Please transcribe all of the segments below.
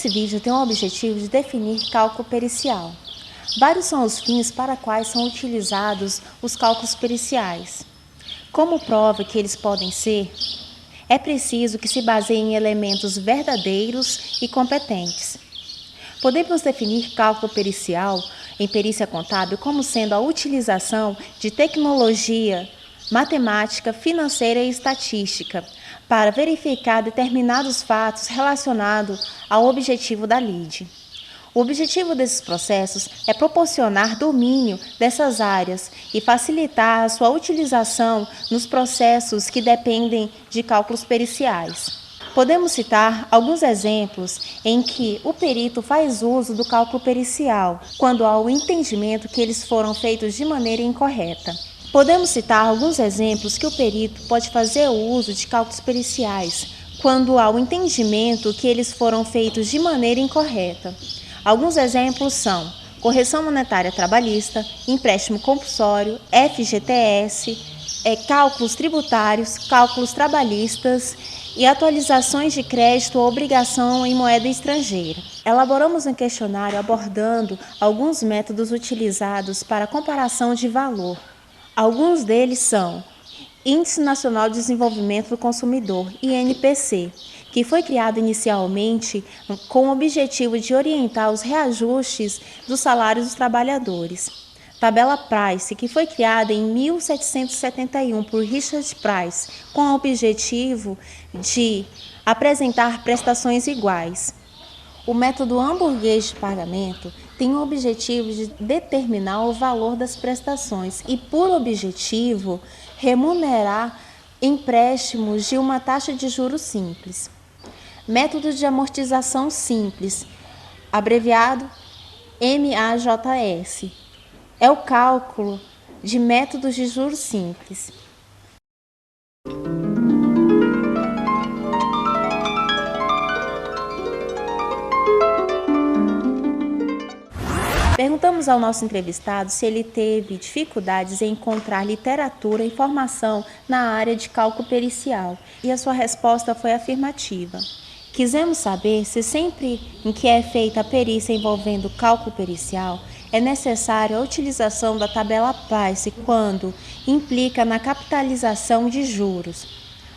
Esse vídeo tem o objetivo de definir cálculo pericial. Vários são os fins para quais são utilizados os cálculos periciais. Como prova que eles podem ser, é preciso que se baseie em elementos verdadeiros e competentes. Podemos definir cálculo pericial em perícia contábil como sendo a utilização de tecnologia, matemática, financeira e estatística para verificar determinados fatos relacionados ao objetivo da lide. O objetivo desses processos é proporcionar domínio dessas áreas e facilitar a sua utilização nos processos que dependem de cálculos periciais. Podemos citar alguns exemplos em que o perito faz uso do cálculo pericial, quando há o entendimento que eles foram feitos de maneira incorreta. Podemos citar alguns exemplos que o perito pode fazer uso de cálculos periciais, quando há o entendimento que eles foram feitos de maneira incorreta. Alguns exemplos são correção monetária trabalhista, empréstimo compulsório, FGTS, cálculos tributários, cálculos trabalhistas e atualizações de crédito ou obrigação em moeda estrangeira. Elaboramos um questionário abordando alguns métodos utilizados para comparação de valor. Alguns deles são Índice Nacional de Desenvolvimento do Consumidor, INPC, que foi criado inicialmente com o objetivo de orientar os reajustes dos salários dos trabalhadores. Tabela Price, que foi criada em 1771 por Richard Price, com o objetivo de apresentar prestações iguais. O método hamburguês de pagamento tem o objetivo de determinar o valor das prestações e, por objetivo, remunerar empréstimos de uma taxa de juros simples. Método de amortização simples, abreviado MAJS, é o cálculo de métodos de juros simples. Perguntamos ao nosso entrevistado se ele teve dificuldades em encontrar literatura e informação na área de cálculo pericial, e a sua resposta foi afirmativa. Quisemos saber se sempre em que é feita a perícia envolvendo cálculo pericial, é necessária a utilização da tabela Price quando implica na capitalização de juros.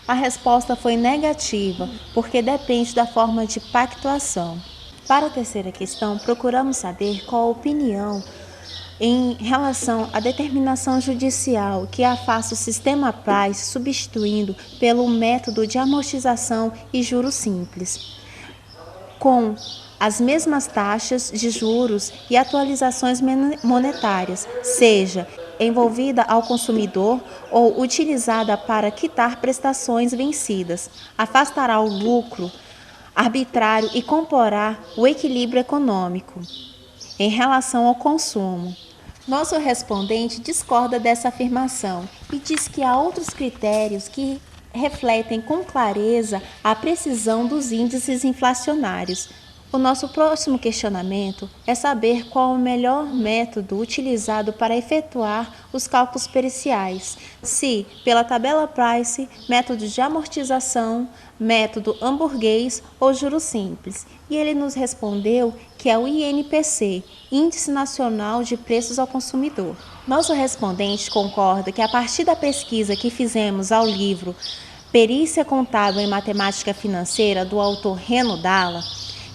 A resposta foi negativa, porque depende da forma de pactuação. Para a terceira questão, procuramos saber qual a opinião em relação à determinação judicial que afasta o sistema Price, substituindo pelo método de amortização e juros simples, com as mesmas taxas de juros e atualizações monetárias, seja envolvida ao consumidor ou utilizada para quitar prestações vencidas, afastará o lucro arbitrário e comporá o equilíbrio econômico em relação ao consumo. Nosso respondente discorda dessa afirmação e diz que há outros critérios que refletem com clareza a precisão dos índices inflacionários. O nosso próximo questionamento é saber qual o melhor método utilizado para efetuar os cálculos periciais, se pela tabela Price, método de amortização, método hamburguês ou juros simples. E ele nos respondeu que é o INPC, Índice Nacional de Preços ao Consumidor. Nosso respondente concorda que a partir da pesquisa que fizemos ao livro Perícia Contábil em Matemática Financeira, do autor Reno Dalla,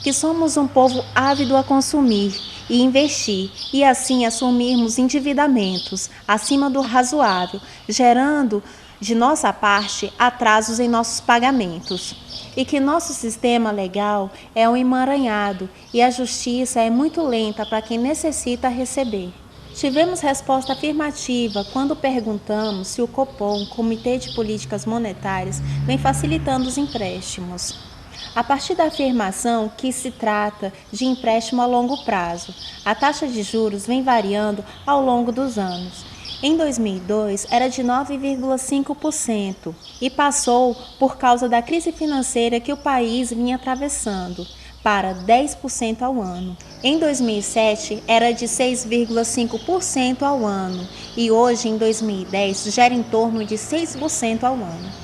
que somos um povo ávido a consumir e investir, e assim assumirmos endividamentos acima do razoável, gerando de nossa parte atrasos em nossos pagamentos, e que nosso sistema legal é um emaranhado e a justiça é muito lenta para quem necessita receber. Tivemos resposta afirmativa quando perguntamos se o Copom, Comitê de Políticas Monetárias, vem facilitando os empréstimos. A partir da afirmação que se trata de empréstimo a longo prazo, a taxa de juros vem variando ao longo dos anos. Em 2002, era de 9,5% e passou, por causa da crise financeira que o país vinha atravessando, para 10% ao ano. Em 2007, era de 6,5% ao ano e hoje, em 2010, gera em torno de 6% ao ano.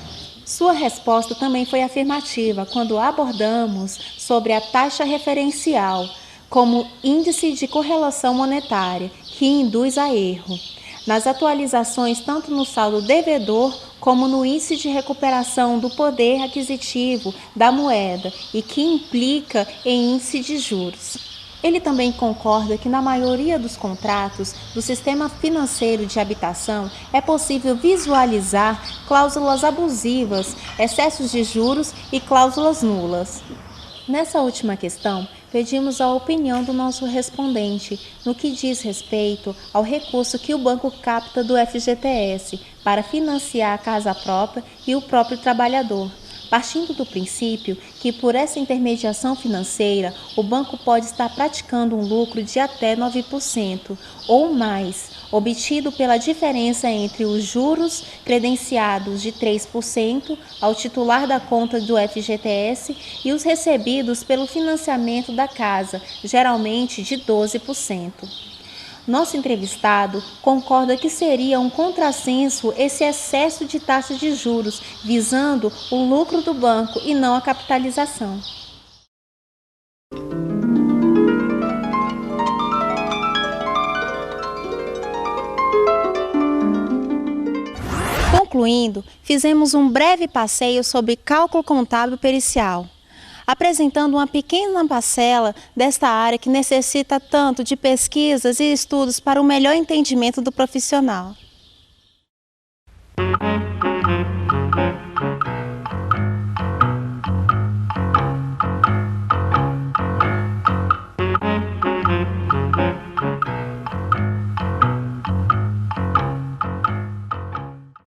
Sua resposta também foi afirmativa quando abordamos sobre a taxa referencial como índice de correlação monetária, que induz a erro. Nas atualizações tanto no saldo devedor como no índice de recuperação do poder aquisitivo da moeda e que implica em índice de juros. Ele também concorda que na maioria dos contratos do sistema financeiro de habitação é possível visualizar cláusulas abusivas, excessos de juros e cláusulas nulas. Nessa última questão, pedimos a opinião do nosso respondente no que diz respeito ao recurso que o banco capta do FGTS para financiar a casa própria e o próprio trabalhador, partindo do princípio que por essa intermediação financeira o banco pode estar praticando um lucro de até 9% ou mais, obtido pela diferença entre os juros credenciados de 3% ao titular da conta do FGTS e os recebidos pelo financiamento da casa, geralmente de 12%. Nosso entrevistado concorda que seria um contrassenso esse excesso de taxa de juros, visando o lucro do banco e não a capitalização. Concluindo, fizemos um breve passeio sobre cálculo contábil pericial, apresentando uma pequena parcela desta área que necessita tanto de pesquisas e estudos para o melhor entendimento do profissional.